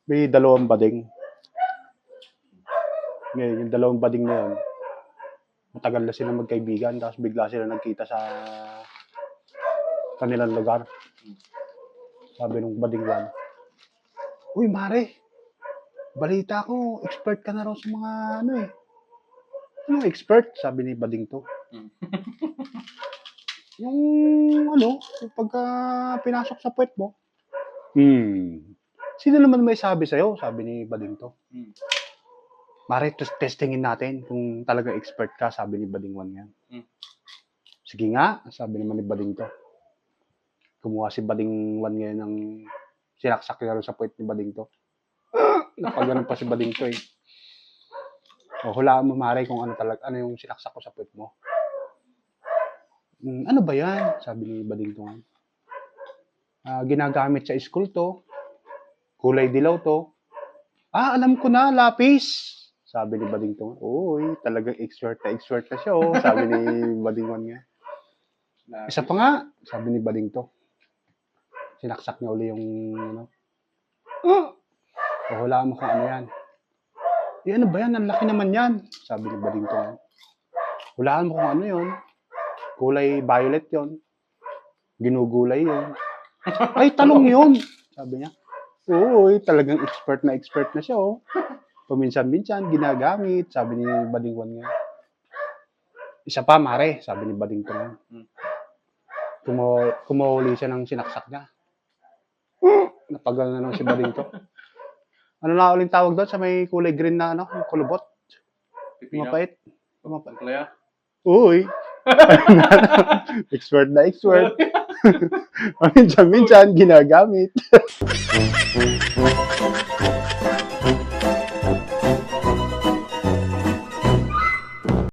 May dalawang bading. Ngayon, yung dalawang bading na yun, matagal na sila magkaibigan, tapos bigla sila nagkita sa kanilang lugar. Sabi nung bading one, "Uy, Mare, balita ko, expert ka na raw sa mga ano eh." "Anong expert?" sabi ni bading to. "Yung ano, yung pagka pinasok sa puwet mo." "Sino naman may sabi sa'yo?" sabi ni bading to. "Mare, testingin natin kung talagang expert ka," sabi ni bading one yan. "Sige nga," sabi naman ni bading to. Kumuha si bading one ngayon ng sinaksak niya rin sa puwet ni bading to. Napaganon pa si bading to eh. "O, hulaan mo Mare kung ano yung sinaksak ko sa puwet mo." "Ano ba yan?" sabi ni bading to. "Ginagamit sa school to. Kulay dilaw to." Alam ko na, lapis," sabi ni bading to. "Uy, talagang expert na siya oh," sabi ni bading one nga. "Isa pa nga," sabi ni bading to. Sinaksak niya uli yung ano. "O, hulaan mo kung ano yan." "Ano ba yan? Ang laki naman yan," sabi ni bading to. "Hulaan mo kung ano yun. Kulay violet yon. Ginugulay yun." "Ay, talong yun," sabi niya. "Uy, talagang expert na siya oh. Paminsan-minsan ginagamit," sabi ni bading one nga. "Isa pa Mare," sabi ni bading to. Kumuha siya ng sinaksak niya. Napagal na lang si bading to. Ano na uling tawag doon sa may kulay green na ano, yung kulubot? Mapait. Playa. Uy. Expert na expert. Minsan-minsan ginagamit.